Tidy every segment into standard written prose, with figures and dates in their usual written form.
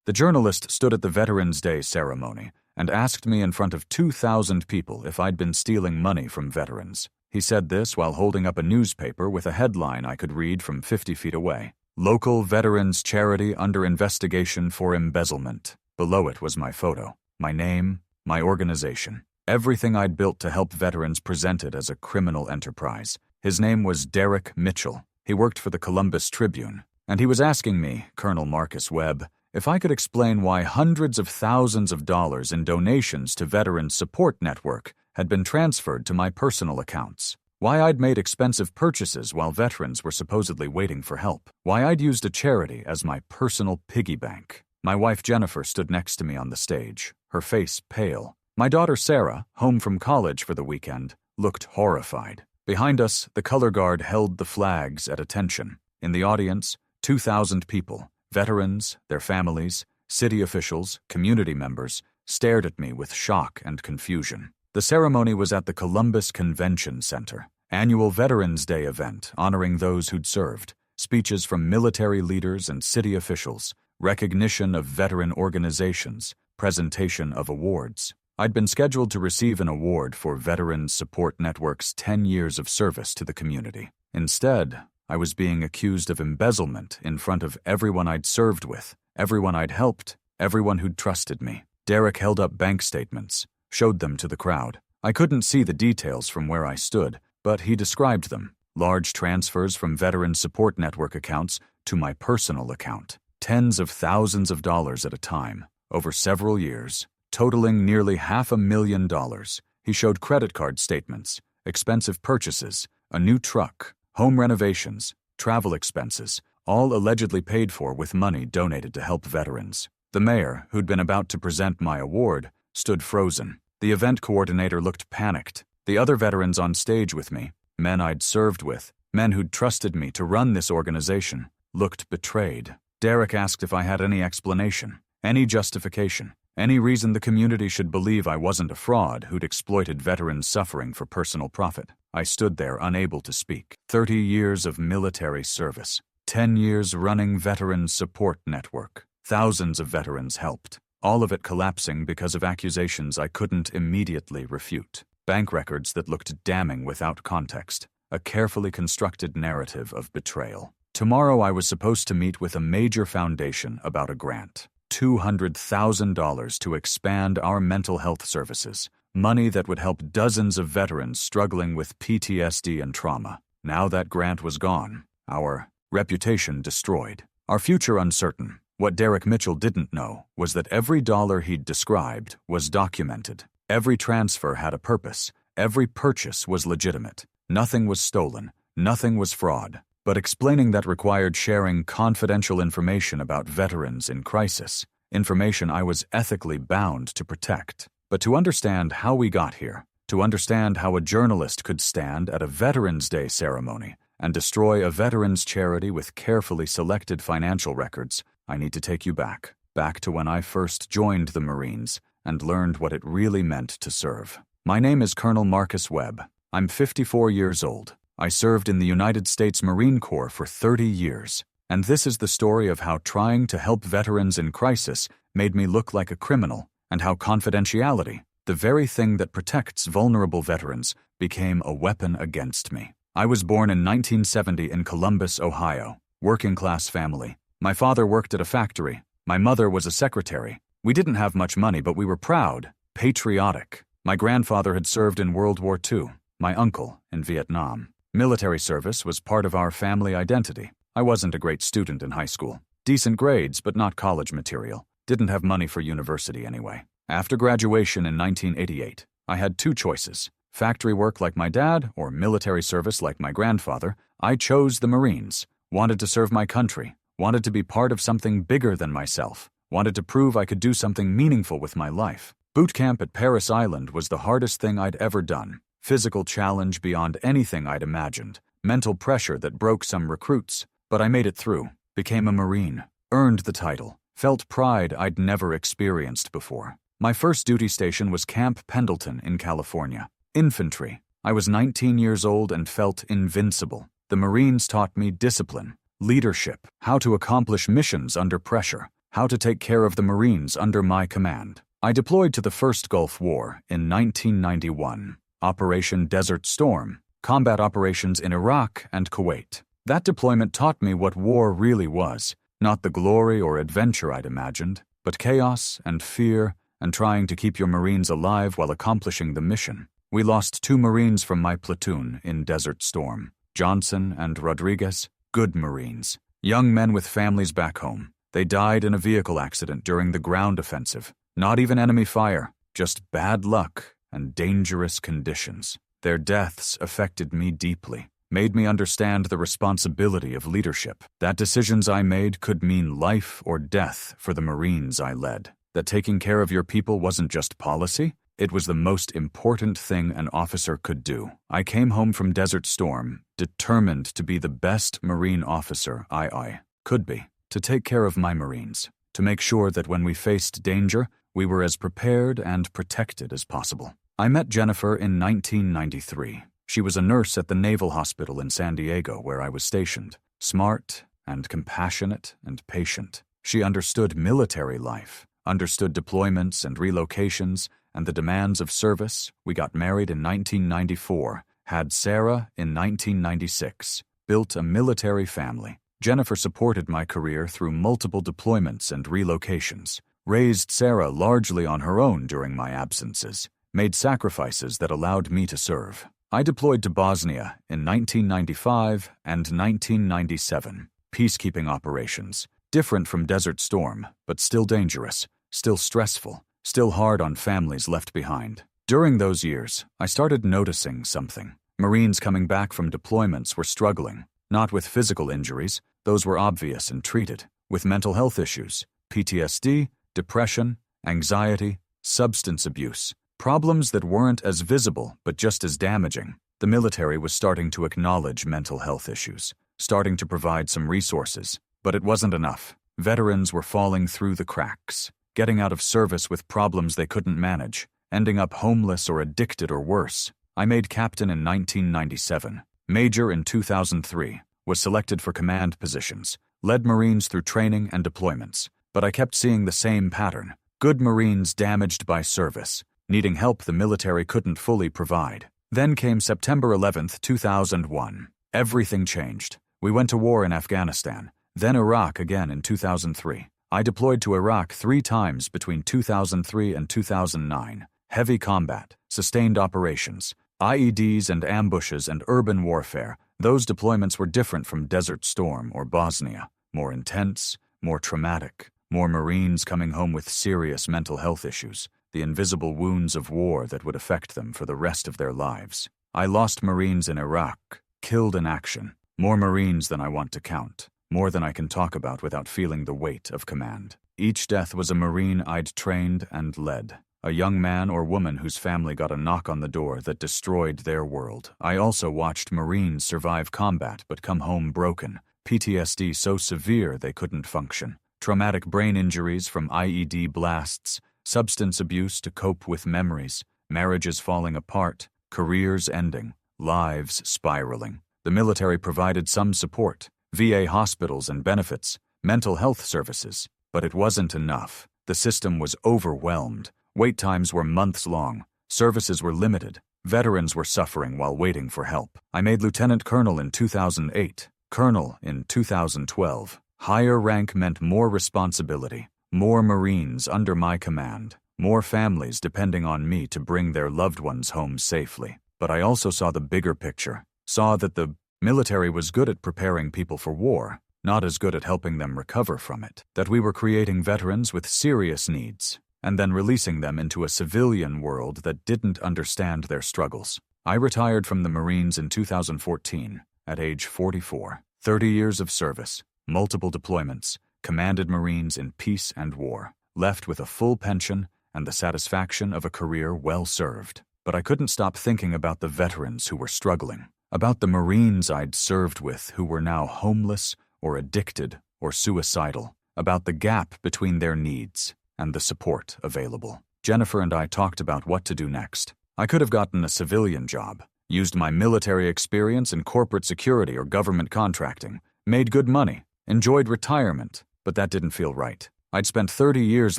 The journalist stood at the Veterans Day ceremony and asked me in front of 2,000 people if I'd been stealing money from veterans. He said this while holding up a newspaper with a headline I could read from 50 feet away. Local Veterans Charity under investigation for embezzlement. Below it was my photo, my name, my organization. Everything I'd built to help veterans presented as a criminal enterprise. His name was Derek Mitchell. He worked for the Columbus Tribune. And he was asking me, Colonel Marcus Webb, if I could explain why hundreds of thousands of dollars in donations to Veterans Support Network had been transferred to my personal accounts. Why I'd made expensive purchases while veterans were supposedly waiting for help. Why I'd used a charity as my personal piggy bank. My wife Jennifer stood next to me on the stage, her face pale. My daughter Sarah, home from college for the weekend, looked horrified. Behind us, the color guard held the flags at attention. In the audience, 2,000 people, veterans, their families, city officials, community members, stared at me with shock and confusion. The ceremony was at the Columbus Convention Center. Annual Veterans Day event honoring those who'd served. Speeches from military leaders and city officials. Recognition of veteran organizations. Presentation of awards. I'd been scheduled to receive an award for Veterans Support Network's 10 years of service to the community. Instead, I was being accused of embezzlement in front of everyone I'd served with, everyone I'd helped, everyone who'd trusted me. Derek held up bank statements, showed them to the crowd. I couldn't see the details from where I stood, but he described them. Large transfers from Veterans Support Network accounts to my personal account. Tens of thousands of dollars at a time, over several years, totaling nearly $500,000. He showed credit card statements, expensive purchases, a new truck, home renovations, travel expenses, all allegedly paid for with money donated to help veterans. The mayor, who'd been about to present my award, stood frozen. The event coordinator looked panicked. The other veterans on stage with me, men I'd served with, men who'd trusted me to run this organization, looked betrayed. Derek asked if I had any explanation, any justification, any reason the community should believe I wasn't a fraud who'd exploited veterans' suffering for personal profit. I stood there unable to speak. 30 years of military service. 10 years running Veterans Support Network. Thousands of veterans helped. All of it collapsing because of accusations I couldn't immediately refute. Bank records that looked damning without context. A carefully constructed narrative of betrayal. Tomorrow I was supposed to meet with a major foundation about a grant. $200,000 to expand our mental health services. Money that would help dozens of veterans struggling with PTSD and trauma. Now that grant was gone. Our reputation destroyed. Our future uncertain. What Derek Mitchell didn't know was that every dollar he'd described was documented. Every transfer had a purpose. Every purchase was legitimate. Nothing was stolen. Nothing was fraud. But explaining that required sharing confidential information about veterans in crisis. Information I was ethically bound to protect. But to understand how we got here, to understand how a journalist could stand at a Veterans Day ceremony and destroy a veterans charity with carefully selected financial records, I need to take you back to when I first joined the Marines and learned what it really meant to serve. My name is Colonel Marcus Webb. I'm 54 years old. I served in the United States Marine Corps for 30 years. And this is the story of how trying to help veterans in crisis made me look like a criminal, and how confidentiality, the very thing that protects vulnerable veterans, became a weapon against me. I was born in 1970 in Columbus, Ohio, working-class family. My father worked at a factory. My mother was a secretary. We didn't have much money, but we were proud, patriotic. My grandfather had served in World War II, my uncle in Vietnam. Military service was part of our family identity. I wasn't a great student in high school. Decent grades, but not college material. Didn't have money for university anyway. After graduation in 1988, I had two choices. Factory work like my dad, or military service like my grandfather. I chose the Marines. Wanted to serve my country. Wanted to be part of something bigger than myself. Wanted to prove I could do something meaningful with my life. Boot camp at Parris Island was the hardest thing I'd ever done. Physical challenge beyond anything I'd imagined. Mental pressure that broke some recruits. But I made it through. Became a Marine. Earned the title. Felt pride I'd never experienced before. My first duty station was Camp Pendleton in California. Infantry. I was 19 years old and felt invincible. The Marines taught me discipline, leadership, how to accomplish missions under pressure, how to take care of the Marines under my command. I deployed to the First Gulf War in 1991, Operation Desert Storm, combat operations in Iraq and Kuwait. That deployment taught me what war really was, not the glory or adventure I'd imagined, but chaos and fear and trying to keep your Marines alive while accomplishing the mission. We lost 2 Marines from my platoon in Desert Storm, Johnson and Rodriguez, good Marines, young men with families back home. They died in a vehicle accident during the ground offensive. Not even enemy fire, just bad luck and dangerous conditions. Their deaths affected me deeply, made me understand the responsibility of leadership, that decisions I made could mean life or death for the Marines I led, that taking care of your people wasn't just policy, it was the most important thing an officer could do. I came home from Desert Storm, determined to be the best Marine officer I could be, to take care of my Marines, to make sure that when we faced danger, we were as prepared and protected as possible. I met Jennifer in 1993. She was a nurse at the Naval Hospital in San Diego where I was stationed. Smart and compassionate and patient. She understood military life, understood deployments and relocations and the demands of service. We got married in 1994, had Sarah in 1996, built a military family. Jennifer supported my career through multiple deployments and relocations, raised Sarah largely on her own during my absences, made sacrifices that allowed me to serve. I deployed to Bosnia in 1995 and 1997. Peacekeeping operations, different from Desert Storm, but still dangerous, still stressful, still hard on families left behind. During those years, I started noticing something. Marines coming back from deployments were struggling, not with physical injuries, those were obvious and treated, with mental health issues, PTSD, depression, anxiety, substance abuse, problems that weren't as visible but just as damaging. The military was starting to acknowledge mental health issues, starting to provide some resources, but it wasn't enough. Veterans were falling through the cracks, getting out of service with problems they couldn't manage, ending up homeless or addicted or worse. I made captain in 1997, major in 2003, was selected for command positions, led Marines through training and deployments, but I kept seeing the same pattern. Good Marines damaged by service, needing help the military couldn't fully provide. Then came September 11, 2001. Everything changed. We went to war in Afghanistan, then Iraq again in 2003. I deployed to Iraq 3 times between 2003 and 2009. Heavy combat, sustained operations, IEDs and ambushes and urban warfare. Those deployments were different from Desert Storm or Bosnia. More intense, more traumatic, more Marines coming home with serious mental health issues, the invisible wounds of war that would affect them for the rest of their lives. I lost Marines in Iraq, killed in action, more Marines than I want to count, more than I can talk about without feeling the weight of command. Each death was a Marine I'd trained and led, a young man or woman whose family got a knock on the door that destroyed their world. I also watched Marines survive combat but come home broken, PTSD so severe they couldn't function, traumatic brain injuries from IED blasts, substance abuse to cope with memories, marriages falling apart, careers ending, lives spiraling. The military provided some support, VA hospitals and benefits, mental health services, but it wasn't enough. The system was overwhelmed. Wait times were months long. Services were limited. Veterans were suffering while waiting for help. I made lieutenant colonel in 2008, colonel in 2012. Higher rank meant more responsibility, more Marines under my command, more families depending on me to bring their loved ones home safely. But I also saw the bigger picture, saw that the military was good at preparing people for war, not as good at helping them recover from it, that we were creating veterans with serious needs, and then releasing them into a civilian world that didn't understand their struggles. I retired from the Marines in 2014, at age 44, 30 years of service, multiple deployments, commanded Marines in peace and war, left with a full pension and the satisfaction of a career well served. But I couldn't stop thinking about the veterans who were struggling, about the Marines I'd served with who were now homeless or addicted or suicidal, about the gap between their needs and the support available. Jennifer and I talked about what to do next. I could have gotten a civilian job, used my military experience in corporate security or government contracting, made good money, enjoyed retirement, but that didn't feel right. I'd spent 30 years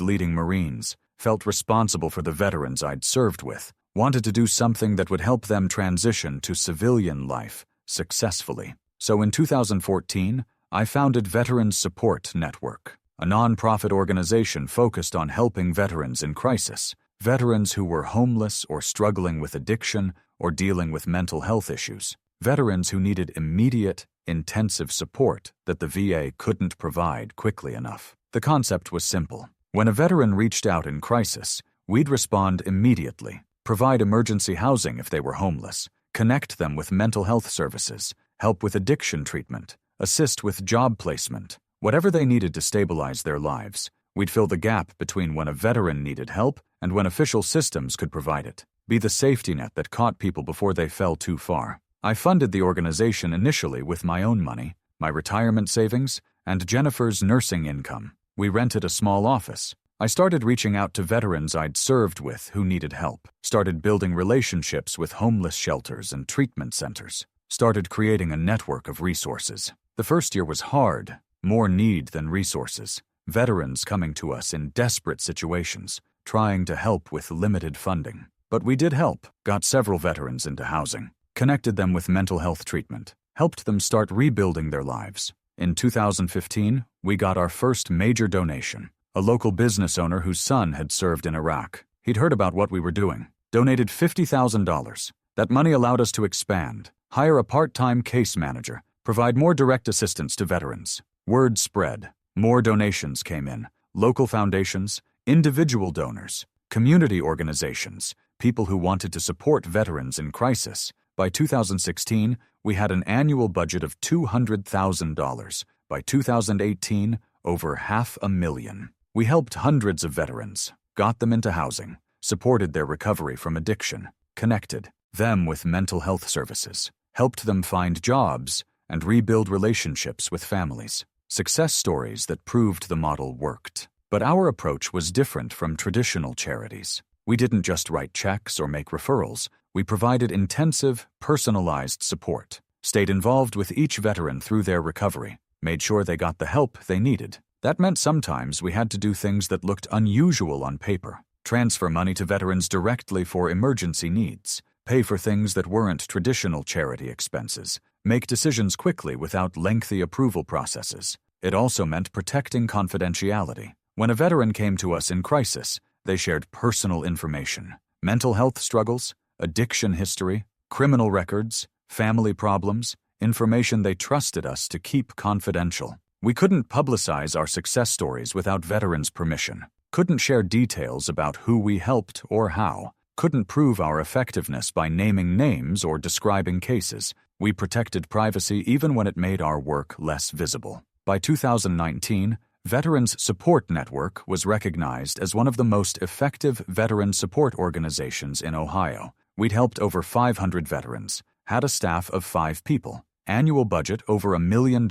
leading Marines, felt responsible for the veterans I'd served with, wanted to do something that would help them transition to civilian life successfully. So in 2014, I founded Veterans Support Network, a nonprofit organization focused on helping veterans in crisis, veterans who were homeless or struggling with addiction or dealing with mental health issues, veterans who needed immediate, intensive support that the VA couldn't provide quickly enough. The concept was simple. When a veteran reached out in crisis, we'd respond immediately, provide emergency housing if they were homeless, connect them with mental health services, help with addiction treatment, assist with job placement, whatever they needed to stabilize their lives. We'd fill the gap between when a veteran needed help and when official systems could provide it, be the safety net that caught people before they fell too far. I funded the organization initially with my own money, my retirement savings, and Jennifer's nursing income. We rented a small office. I started reaching out to veterans I'd served with who needed help, started building relationships with homeless shelters and treatment centers, started creating a network of resources. The first year was hard, more need than resources. Veterans coming to us in desperate situations, trying to help with limited funding. But we did help, got several veterans into housing, connected them with mental health treatment, helped them start rebuilding their lives. In 2015, we got our first major donation. A local business owner whose son had served in Iraq. He'd heard about what we were doing, donated $50,000. That money allowed us to expand, hire a part-time case manager, provide more direct assistance to veterans. Word spread. More donations came in. Local foundations, individual donors, community organizations, people who wanted to support veterans in crisis. By 2016, we had an annual budget of $200,000. By 2018, over $500,000. We helped hundreds of veterans, got them into housing, supported their recovery from addiction, connected them with mental health services, helped them find jobs, and rebuild relationships with families. Success stories that proved the model worked. But our approach was different from traditional charities. We didn't just write checks or make referrals. We provided intensive, personalized support, stayed involved with each veteran through their recovery, made sure they got the help they needed. That meant sometimes we had to do things that looked unusual on paper, transfer money to veterans directly for emergency needs, pay for things that weren't traditional charity expenses, make decisions quickly without lengthy approval processes. It also meant protecting confidentiality. When a veteran came to us in crisis, they shared personal information, mental health struggles, addiction history, criminal records, family problems, information they trusted us to keep confidential. We couldn't publicize our success stories without veterans' permission, couldn't share details about who we helped or how, couldn't prove our effectiveness by naming names or describing cases. We protected privacy even when it made our work less visible. By 2019, Veterans Support Network was recognized as one of the most effective veteran support organizations in Ohio. We'd helped over 500 veterans, had a staff of 5 people, annual budget over $1 million,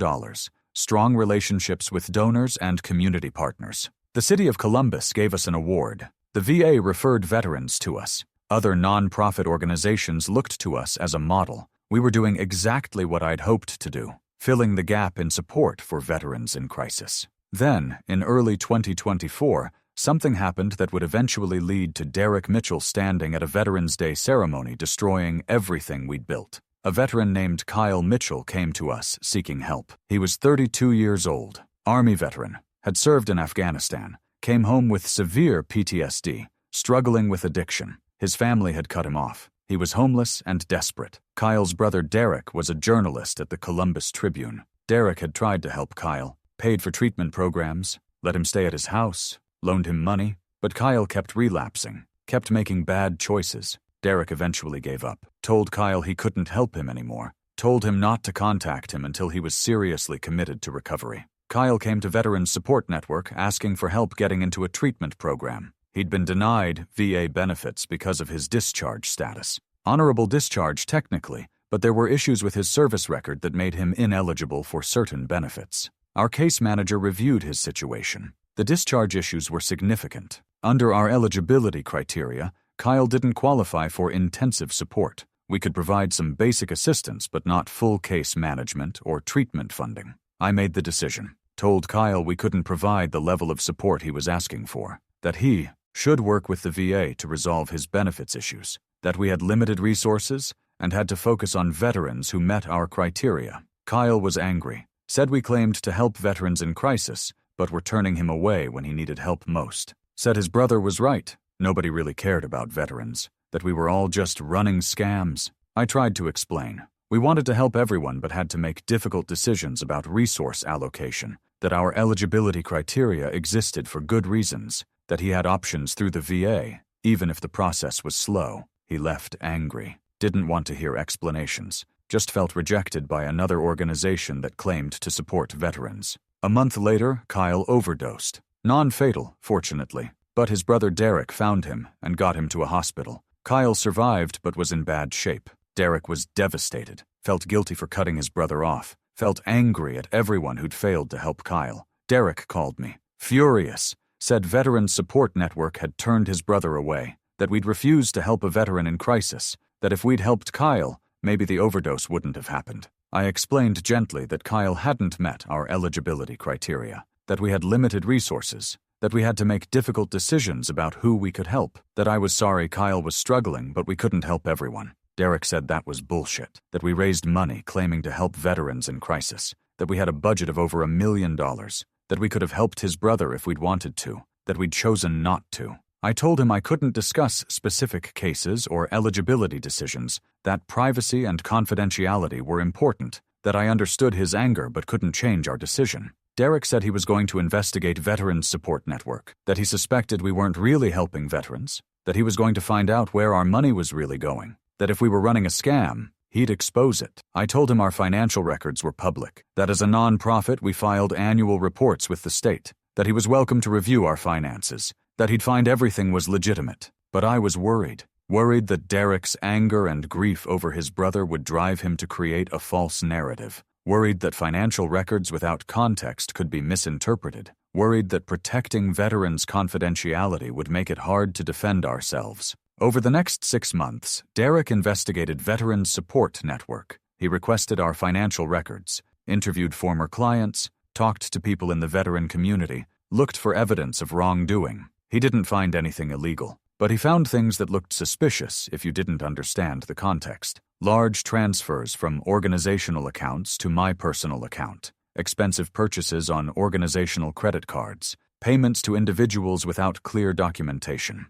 strong relationships with donors and community partners. The city of Columbus gave us an award. The VA referred veterans to us. Other nonprofit organizations looked to us as a model. We were doing exactly what I'd hoped to do, filling the gap in support for veterans in crisis. Then, in early 2024, something happened that would eventually lead to Derek Mitchell standing at a Veterans Day ceremony destroying everything we'd built. A veteran named Kyle Mitchell came to us seeking help. He was 32 years old, Army veteran, had served in Afghanistan, came home with severe PTSD, struggling with addiction. His family had cut him off. He was homeless and desperate. Kyle's brother Derek was a journalist at the Columbus Tribune. Derek had tried to help Kyle, paid for treatment programs, let him stay at his house, loaned him money, but Kyle kept relapsing, kept making bad choices. Derek eventually gave up, told Kyle he couldn't help him anymore, told him not to contact him until he was seriously committed to recovery. Kyle came to Veterans Support Network asking for help getting into a treatment program. He'd been denied VA benefits because of his discharge status. Honorable discharge technically, but there were issues with his service record that made him ineligible for certain benefits. Our case manager reviewed his situation. The discharge issues were significant. Under our eligibility criteria, Kyle didn't qualify for intensive support. We could provide some basic assistance but not full case management or treatment funding. I made the decision. told Kyle we couldn't provide the level of support he was asking for, that he should work with the VA to resolve his benefits issues, that we had limited resources and had to focus on veterans who met our criteria. Kyle was angry, said we claimed to help veterans in crisis, but were turning him away when he needed help most. Said his brother was right, nobody really cared about veterans, that we were all just running scams. I tried to explain. We wanted to help everyone but had to make difficult decisions about resource allocation, that our eligibility criteria existed for good reasons, that he had options through the VA, even if the process was slow. He left angry, didn't want to hear explanations, just felt rejected by another organization that claimed to support veterans. A month later, Kyle overdosed. Non-fatal, fortunately, but his brother Derek found him and got him to a hospital. Kyle survived but was in bad shape. Derek was devastated, felt guilty for cutting his brother off, felt angry at everyone who'd failed to help Kyle. Derek called me, furious, said Veterans Support Network had turned his brother away, that we'd refused to help a veteran in crisis, that if we'd helped Kyle, maybe the overdose wouldn't have happened. I explained gently that Kyle hadn't met our eligibility criteria, that we had limited resources, that we had to make difficult decisions about who we could help, that I was sorry Kyle was struggling but we couldn't help everyone. Derek said that was bullshit, that we raised money claiming to help veterans in crisis, that we had a budget of over $1 million, that we could have helped his brother if we'd wanted to, that we'd chosen not to. I told him I couldn't discuss specific cases or eligibility decisions, that privacy and confidentiality were important, that I understood his anger but couldn't change our decision. Derek said he was going to investigate Veterans Support Network, that he suspected we weren't really helping veterans, that he was going to find out where our money was really going, that if we were running a scam, he'd expose it. I told him our financial records were public, that as a non-profit we filed annual reports with the state, that he was welcome to review our finances, that he'd find everything was legitimate. But I was worried that Derek's anger and grief over his brother would drive him to create a false narrative, worried that financial records without context could be misinterpreted, worried that protecting veterans' confidentiality would make it hard to defend ourselves. Over the next 6 months, Derek investigated Veterans Support Network. He requested our financial records, interviewed former clients, talked to people in the veteran community, looked for evidence of wrongdoing. He didn't find anything illegal, but he found things that looked suspicious if you didn't understand the context. Large transfers from organizational accounts to my personal account, expensive purchases on organizational credit cards, payments to individuals without clear documentation.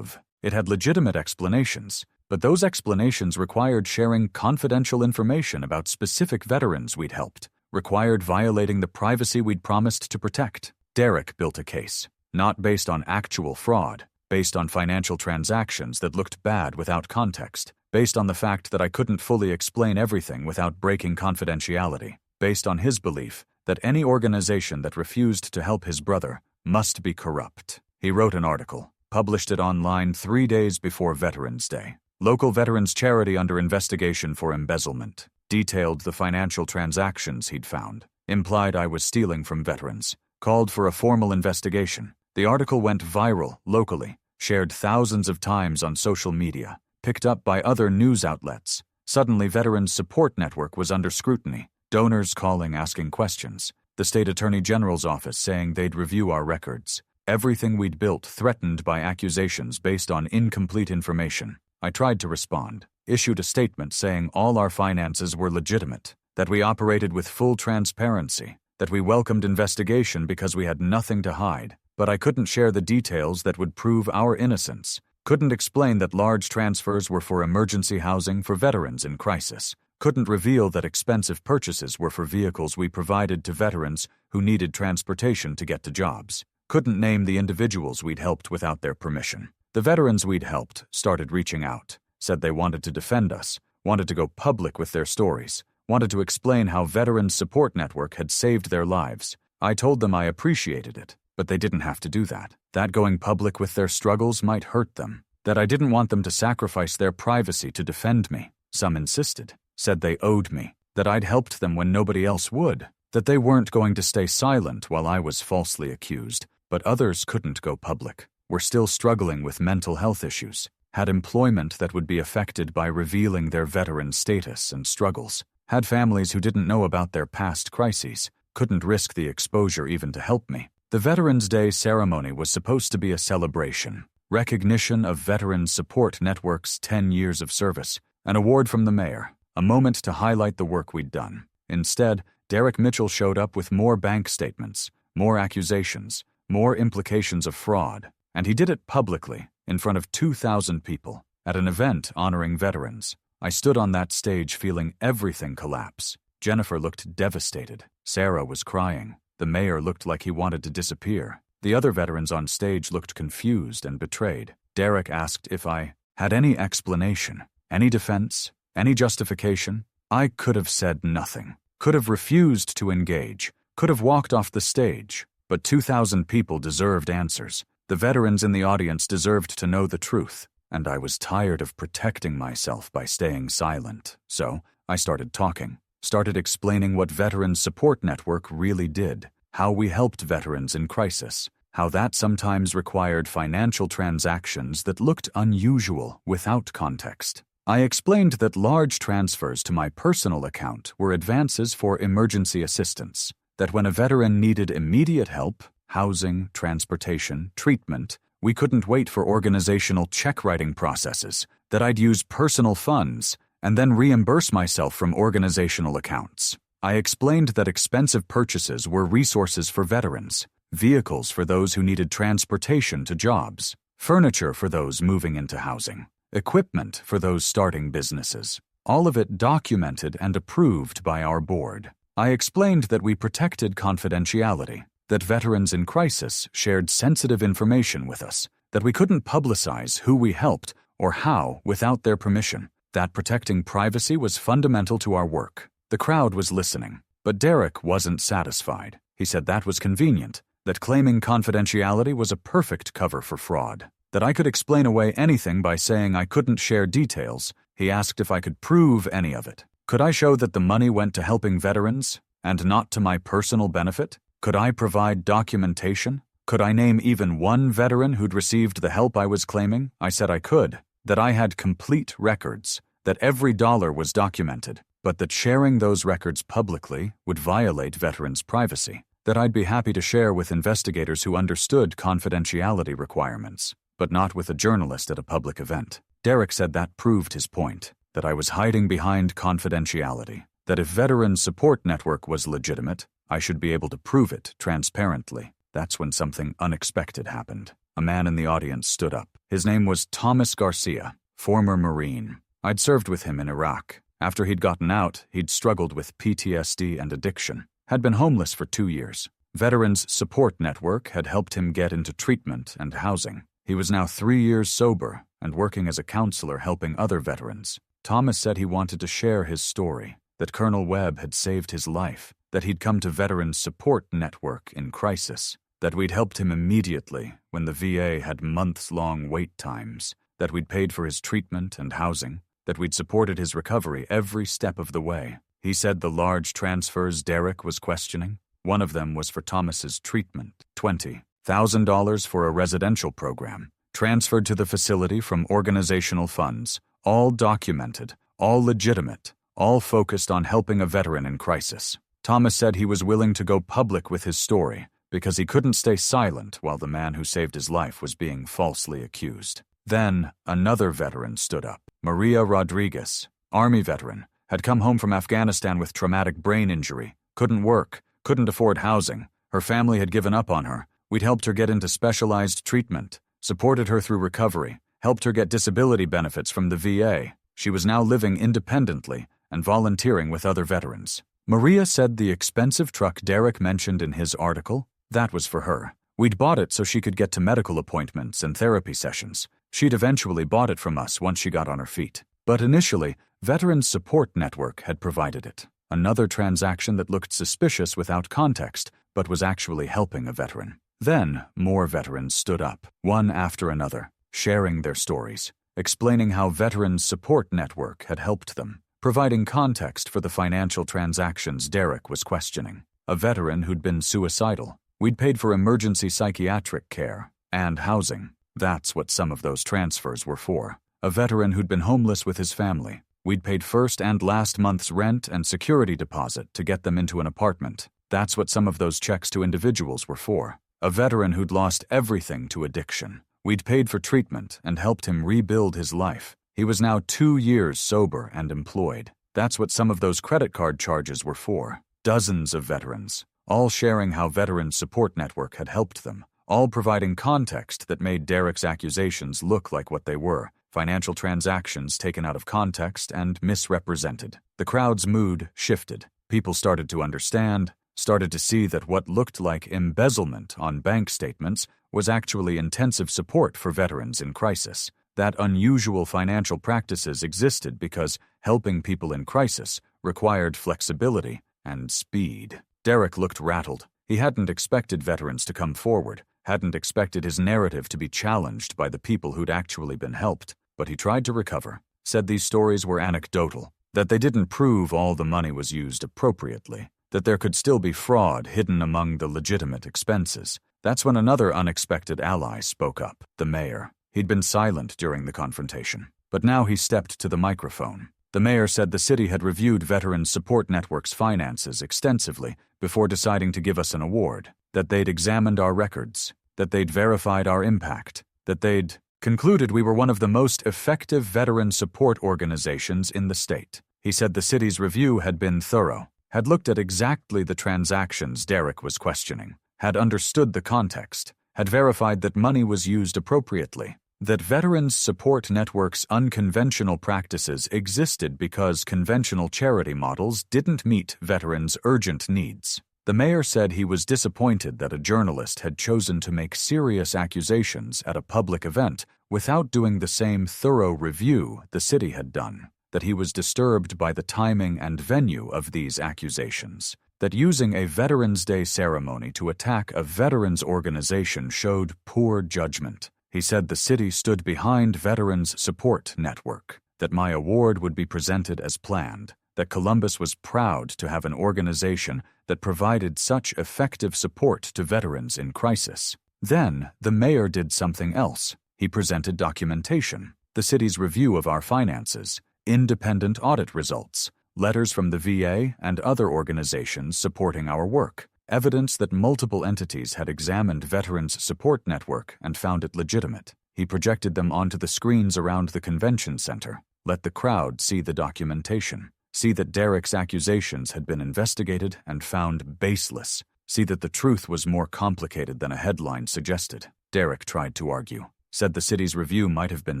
It had legitimate explanations, but those explanations required sharing confidential information about specific veterans we'd helped, required violating the privacy we'd promised to protect. Derek built a case, not based on actual fraud, based on financial transactions that looked bad without context, based on the fact that I couldn't fully explain everything without breaking confidentiality, based on his belief that any organization that refused to help his brother must be corrupt. He wrote an article, published it online 3 days before Veterans Day. Local veterans charity under investigation for embezzlement. Detailed the financial transactions he'd found. Implied I was stealing from veterans. Called for a formal investigation. The article went viral locally, shared thousands of times on social media, picked up by other news outlets. Suddenly, Veterans Support Network was under scrutiny. Donors calling asking questions. The State Attorney General's office saying they'd review our records. Everything we'd built threatened by accusations based on incomplete information. I tried to respond, issued a statement saying all our finances were legitimate, that we operated with full transparency, that we welcomed investigation because we had nothing to hide, but I couldn't share the details that would prove our innocence, couldn't explain that large transfers were for emergency housing for veterans in crisis, couldn't reveal that expensive purchases were for vehicles we provided to veterans who needed transportation to get to jobs. Couldn't name the individuals we'd helped without their permission. The veterans we'd helped started reaching out, said they wanted to defend us, wanted to go public with their stories, wanted to explain how Veterans Support Network had saved their lives. I told them I appreciated it, but they didn't have to do that. That going public with their struggles might hurt them. That I didn't want them to sacrifice their privacy to defend me. Some insisted, said they owed me, that I'd helped them when nobody else would, that they weren't going to stay silent while I was falsely accused. But others couldn't go public, were still struggling with mental health issues, had employment that would be affected by revealing their veteran status and struggles, had families who didn't know about their past crises, couldn't risk the exposure even to help me. The Veterans Day ceremony was supposed to be a celebration, recognition of Veterans Support Network's 10 years of service, an award from the mayor, a moment to highlight the work we'd done. Instead, Derek Mitchell showed up with more bank statements, more accusations, more implications of fraud, and he did it publicly, in front of 2,000 people, at an event honoring veterans. I stood on that stage feeling everything collapse. Jennifer looked devastated. Sarah was crying. The mayor looked like he wanted to disappear. The other veterans on stage looked confused and betrayed. Derek asked if I had any explanation, any defense, any justification. I could have said nothing, could have refused to engage, could have walked off the stage. But 2,000 people deserved answers. The veterans in the audience deserved to know the truth, and I was tired of protecting myself by staying silent. So I started talking, started explaining what Veterans Support Network really did, how we helped veterans in crisis, how that sometimes required financial transactions that looked unusual without context. I explained that large transfers to my personal account were advances for emergency assistance, that when a veteran needed immediate help, housing, transportation, treatment, we couldn't wait for organizational check-writing processes, that I'd use personal funds and then reimburse myself from organizational accounts. I explained that expensive purchases were resources for veterans, vehicles for those who needed transportation to jobs, furniture for those moving into housing, equipment for those starting businesses, all of it documented and approved by our board. I explained that we protected confidentiality, that veterans in crisis shared sensitive information with us, that we couldn't publicize who we helped or how without their permission, that protecting privacy was fundamental to our work. The crowd was listening, but Derek wasn't satisfied. He said that was convenient, that claiming confidentiality was a perfect cover for fraud, that I could explain away anything by saying I couldn't share details. He asked if I could prove any of it. Could I show that the money went to helping veterans and not to my personal benefit? Could I provide documentation? Could I name even one veteran who'd received the help I was claiming? I said I could, that I had complete records, that every dollar was documented, but that sharing those records publicly would violate veterans' privacy, that I'd be happy to share with investigators who understood confidentiality requirements, but not with a journalist at a public event. Derek said that proved his point, that I was hiding behind confidentiality, that if Veterans Support Network was legitimate, I should be able to prove it transparently. That's when something unexpected happened. A man in the audience stood up. His name was Thomas Garcia, former Marine. I'd served with him in Iraq. After he'd gotten out, he'd struggled with PTSD and addiction, had been homeless for 2 years. Veterans Support Network had helped him get into treatment and housing. He was now 3 years sober and working as a counselor helping other veterans. Thomas said he wanted to share his story, that Colonel Webb had saved his life, that he'd come to Veterans Support Network in crisis, that we'd helped him immediately when the VA had months-long wait times, that we'd paid for his treatment and housing, that we'd supported his recovery every step of the way. He said the large transfers Derek was questioning, one of them was for Thomas's treatment, $20,000 for a residential program, transferred to the facility from organizational funds, all documented, all legitimate, all focused on helping a veteran in crisis. Thomas said he was willing to go public with his story because he couldn't stay silent while the man who saved his life was being falsely accused. Then, another veteran stood up. Maria Rodriguez, Army veteran, had come home from Afghanistan with traumatic brain injury, couldn't work, couldn't afford housing. Her family had given up on her. We'd helped her get into specialized treatment, supported her through recovery, helped her get disability benefits from the VA. She was now living independently and volunteering with other veterans. Maria said the expensive truck Derek mentioned in his article, that was for her. We'd bought it so she could get to medical appointments and therapy sessions. She'd eventually bought it from us once she got on her feet. But initially, Veterans Support Network had provided it. Another transaction that looked suspicious without context, but was actually helping a veteran. Then, more veterans stood up, one after another, sharing their stories, explaining how Veterans Support Network had helped them, providing context for the financial transactions Derek was questioning. A veteran who'd been suicidal. We'd paid for emergency psychiatric care and housing. That's what some of those transfers were for. A veteran who'd been homeless with his family. We'd paid first and last month's rent and security deposit to get them into an apartment. That's what some of those checks to individuals were for. A veteran who'd lost everything to addiction. We'd paid for treatment and helped him rebuild his life. He was now 2 years sober and employed. That's what some of those credit card charges were for. Dozens of veterans, all sharing how Veterans Support Network had helped them, all providing context that made Derek's accusations look like what they were: financial transactions taken out of context and misrepresented. The crowd's mood shifted. People started to understand, started to see that what looked like embezzlement on bank statements was actually intensive support for veterans in crisis. That unusual financial practices existed because helping people in crisis required flexibility and speed. Derek looked rattled. He hadn't expected veterans to come forward, hadn't expected his narrative to be challenged by the people who'd actually been helped. But he tried to recover, said these stories were anecdotal, that they didn't prove all the money was used appropriately, that there could still be fraud hidden among the legitimate expenses. That's when another unexpected ally spoke up, the mayor. He'd been silent during the confrontation, but now he stepped to the microphone. The mayor said the city had reviewed Veterans Support Network's finances extensively before deciding to give us an award, that they'd examined our records, that they'd verified our impact, that they'd concluded we were one of the most effective veteran support organizations in the state. He said the city's review had been thorough, had looked at exactly the transactions Derek was questioning, had understood the context, had verified that money was used appropriately, that Veterans Support Network's unconventional practices existed because conventional charity models didn't meet veterans' urgent needs. The mayor said he was disappointed that a journalist had chosen to make serious accusations at a public event without doing the same thorough review the city had done, that he was disturbed by the timing and venue of these accusations, that using a Veterans Day ceremony to attack a veterans organization showed poor judgment. He said the city stood behind Veterans Support Network, that my award would be presented as planned, that Columbus was proud to have an organization that provided such effective support to veterans in crisis. Then, the mayor did something else. He presented documentation, the city's review of our finances, independent audit results, letters from the VA and other organizations supporting our work, evidence that multiple entities had examined Veterans Support Network and found it legitimate. He projected them onto the screens around the convention center, let the crowd see the documentation, see that Derek's accusations had been investigated and found baseless, see that the truth was more complicated than a headline suggested. Derek tried to argue, said the city's review might have been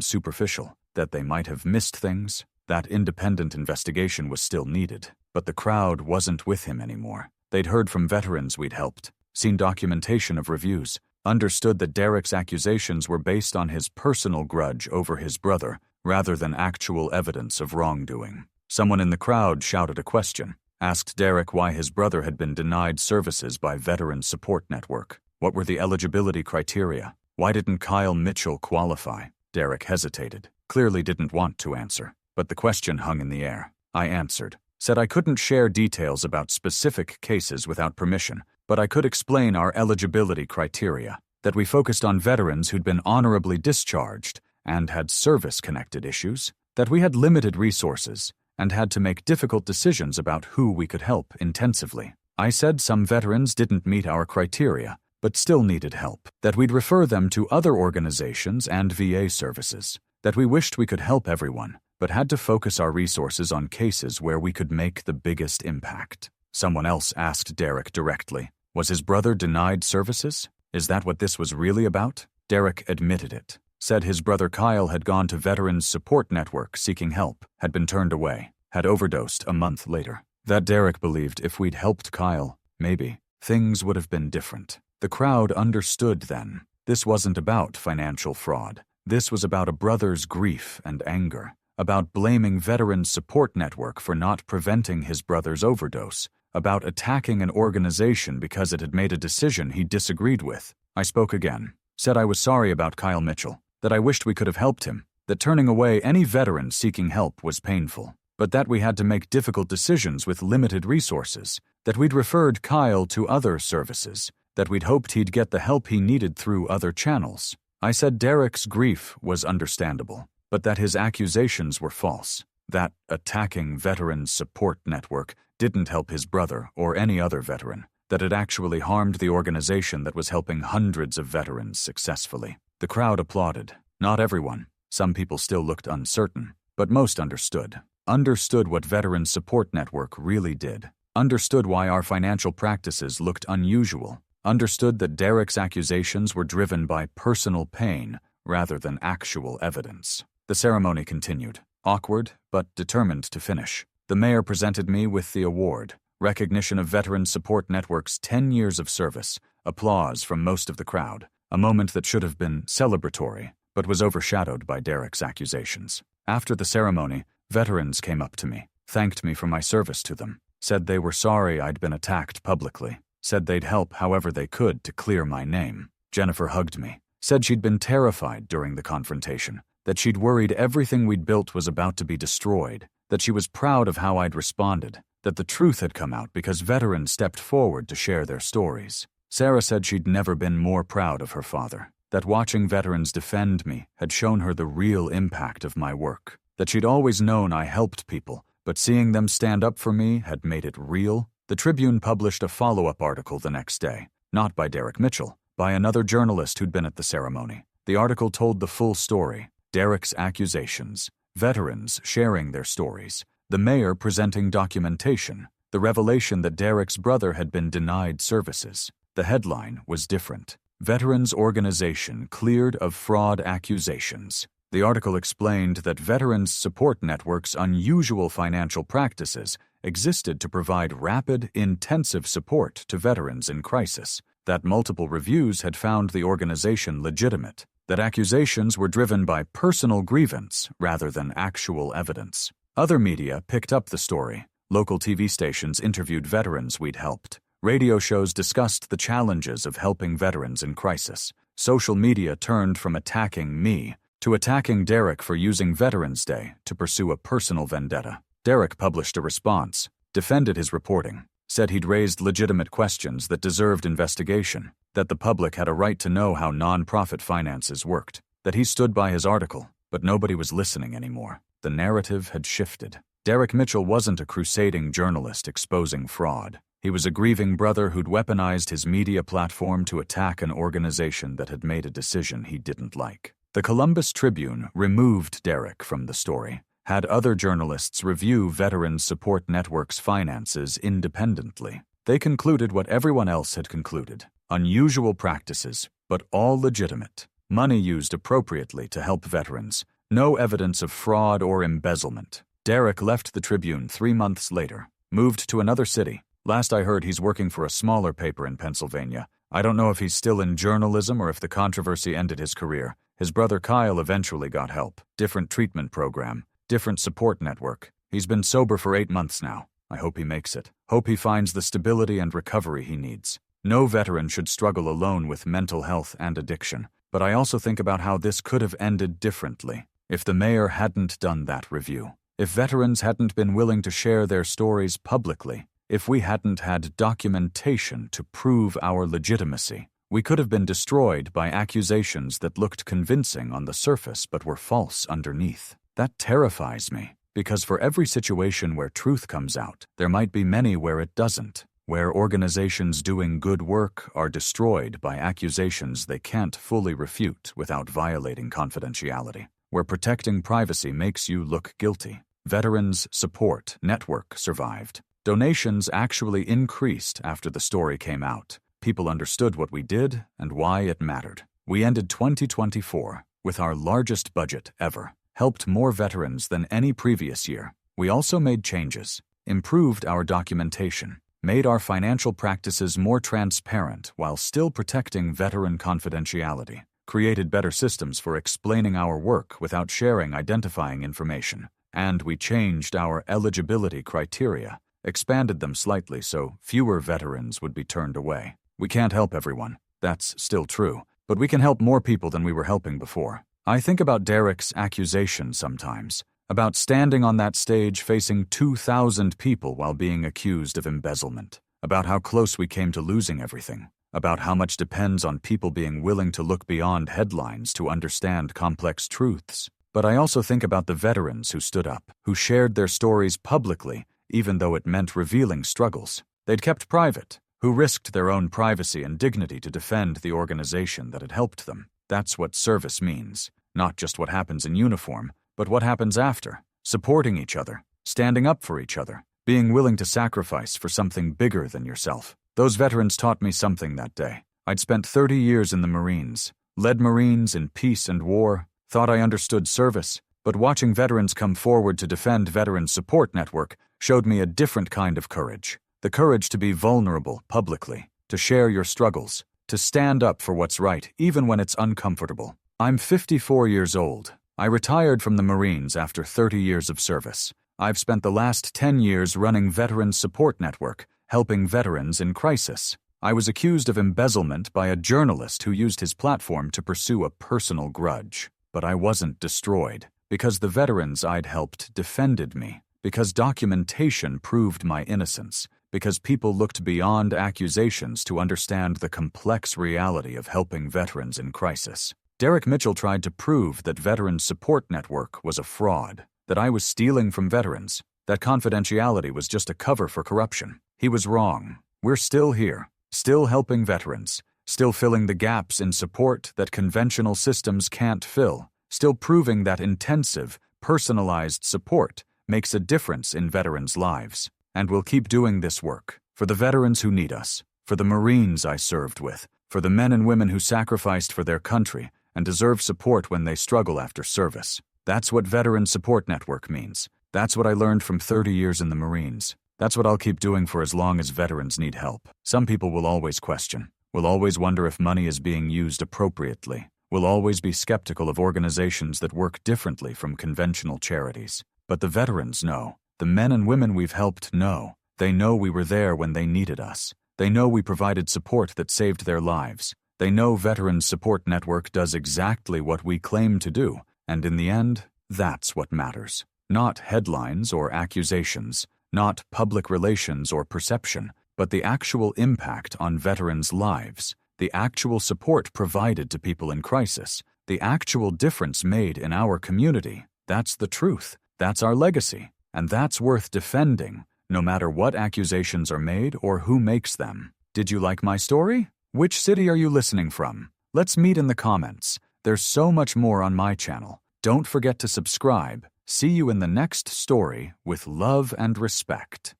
superficial, that they might have missed things, that independent investigation was still needed. But the crowd wasn't with him anymore. They'd heard from veterans we'd helped, seen documentation of reviews, understood that Derek's accusations were based on his personal grudge over his brother rather than actual evidence of wrongdoing. Someone in the crowd shouted a question, asked Derek why his brother had been denied services by Veterans Support Network. What were the eligibility criteria? Why didn't Kyle Mitchell qualify? Derek hesitated, clearly didn't want to answer, but the question hung in the air. I answered, said I couldn't share details about specific cases without permission, but I could explain our eligibility criteria, that we focused on veterans who'd been honorably discharged and had service-connected issues, that we had limited resources and had to make difficult decisions about who we could help intensively. I said some veterans didn't meet our criteria, but still needed help, that we'd refer them to other organizations and VA services, that we wished we could help everyone, but had to focus our resources on cases where we could make the biggest impact. Someone else asked Derek directly, was his brother denied services? Is that what this was really about? Derek admitted it, said his brother Kyle had gone to Veterans Support Network seeking help, had been turned away, had overdosed a month later. That Derek believed if we'd helped Kyle, maybe, things would have been different. The crowd understood then. This wasn't about financial fraud. This was about a brother's grief and anger, about blaming Veterans Support Network for not preventing his brother's overdose, about attacking an organization because it had made a decision he disagreed with. I spoke again, said I was sorry about Kyle Mitchell, that I wished we could have helped him, that turning away any veteran seeking help was painful, but that we had to make difficult decisions with limited resources, that we'd referred Kyle to other services, that we'd hoped he'd get the help he needed through other channels. I said Derek's grief was understandable, but that his accusations were false, that attacking Veterans Support Network didn't help his brother or any other veteran, that it actually harmed the organization that was helping hundreds of veterans successfully. The crowd applauded. Not everyone. Some people still looked uncertain, but most understood. Understood what Veterans Support Network really did. Understood why our financial practices looked unusual. Understood that Derek's accusations were driven by personal pain rather than actual evidence. The ceremony continued, awkward but determined to finish. The mayor presented me with the award, recognition of Veterans Support Network's 10 years of service, applause from most of the crowd, a moment that should have been celebratory, but was overshadowed by Derek's accusations. After the ceremony, veterans came up to me, thanked me for my service to them, said they were sorry I'd been attacked publicly, said they'd help however they could to clear my name. Jennifer hugged me, said she'd been terrified during the confrontation, that she'd worried everything we'd built was about to be destroyed, that she was proud of how I'd responded, that the truth had come out because veterans stepped forward to share their stories. Sarah said she'd never been more proud of her father, that watching veterans defend me had shown her the real impact of my work, that she'd always known I helped people, but seeing them stand up for me had made it real. The Tribune published a follow-up article the next day, not by Derek Mitchell, by another journalist who'd been at the ceremony. The article told the full story, Derek's accusations, veterans sharing their stories, the mayor presenting documentation, the revelation that Derek's brother had been denied services. The headline was different. Veterans Organization Cleared of Fraud Accusations. The article explained that Veterans Support Network's unusual financial practices existed to provide rapid, intensive support to veterans in crisis, that multiple reviews had found the organization legitimate, that accusations were driven by personal grievance rather than actual evidence. Other media picked up the story. Local TV stations interviewed veterans we'd helped. Radio shows discussed the challenges of helping veterans in crisis. Social media turned from attacking me to attacking Derek for using Veterans Day to pursue a personal vendetta. Derek published a response, defended his reporting, said he'd raised legitimate questions that deserved investigation, that the public had a right to know how nonprofit finances worked, that he stood by his article, but nobody was listening anymore. The narrative had shifted. Derek Mitchell wasn't a crusading journalist exposing fraud. He was a grieving brother who'd weaponized his media platform to attack an organization that had made a decision he didn't like. The Columbus Tribune removed Derek from the story, had other journalists review Veterans Support Network's finances independently. They concluded what everyone else had concluded. Unusual practices, but all legitimate. Money used appropriately to help veterans. No evidence of fraud or embezzlement. Derek left the Tribune 3 months later, moved to another city. Last I heard, he's working for a smaller paper in Pennsylvania. I don't know if he's still in journalism or if the controversy ended his career. His brother Kyle eventually got help. Different treatment program. Different support network. He's been sober for 8 months now. I hope he makes it. Hope he finds the stability and recovery he needs. No veteran should struggle alone with mental health and addiction. But I also think about how this could have ended differently if the mayor hadn't done that review. If veterans hadn't been willing to share their stories publicly. If we hadn't had documentation to prove our legitimacy. We could have been destroyed by accusations that looked convincing on the surface but were false underneath. That terrifies me, because for every situation where truth comes out, there might be many where it doesn't, where organizations doing good work are destroyed by accusations they can't fully refute without violating confidentiality, where protecting privacy makes you look guilty. Veterans Support Network survived. Donations actually increased after the story came out. People understood what we did and why it mattered. We ended 2024 with our largest budget ever, helped more veterans than any previous year. We also made changes, improved our documentation, made our financial practices more transparent while still protecting veteran confidentiality, created better systems for explaining our work without sharing identifying information, and we changed our eligibility criteria, expanded them slightly so fewer veterans would be turned away. We can't help everyone, that's still true, but we can help more people than we were helping before. I think about Derek's accusation sometimes, about standing on that stage facing 2,000 people while being accused of embezzlement, about how close we came to losing everything, about how much depends on people being willing to look beyond headlines to understand complex truths. But I also think about the veterans who stood up, who shared their stories publicly, even though it meant revealing struggles they'd kept private, who risked their own privacy and dignity to defend the organization that had helped them. That's what service means. Not just what happens in uniform, but what happens after. Supporting each other, standing up for each other, being willing to sacrifice for something bigger than yourself. Those veterans taught me something that day. I'd spent 30 years in the Marines, led Marines in peace and war, thought I understood service, but watching veterans come forward to defend Veterans Support Network showed me a different kind of courage. The courage to be vulnerable publicly, to share your struggles, to stand up for what's right even when it's uncomfortable. I'm 54 years old. I retired from the Marines after 30 years of service. I've spent the last 10 years running Veterans Support Network, helping veterans in crisis. I was accused of embezzlement by a journalist who used his platform to pursue a personal grudge. But I wasn't destroyed, because the veterans I'd helped defended me, because documentation proved my innocence, because people looked beyond accusations to understand the complex reality of helping veterans in crisis. Derek Mitchell tried to prove that Veterans Support Network was a fraud, that I was stealing from veterans, that confidentiality was just a cover for corruption. He was wrong. We're still here, still helping veterans, still filling the gaps in support that conventional systems can't fill, still proving that intensive, personalized support makes a difference in veterans' lives. And we'll keep doing this work, for the veterans who need us, for the Marines I served with, for the men and women who sacrificed for their country and deserve support when they struggle after service. That's what Veterans Support Network means. That's what I learned from 30 years in the Marines. That's what I'll keep doing for as long as veterans need help. Some people will always question, will always wonder if money is being used appropriately, will always be skeptical of organizations that work differently from conventional charities. But the veterans know. The men and women we've helped know. They know we were there when they needed us. They know we provided support that saved their lives. They know Veterans Support Network does exactly what we claim to do, and in the end, that's what matters. Not headlines or accusations, not public relations or perception, but the actual impact on veterans' lives, the actual support provided to people in crisis, the actual difference made in our community. That's the truth. That's our legacy. And that's worth defending, no matter what accusations are made or who makes them. Did you like my story? Which city are you listening from? Let's meet in the comments. There's so much more on my channel. Don't forget to subscribe. See you in the next story with love and respect.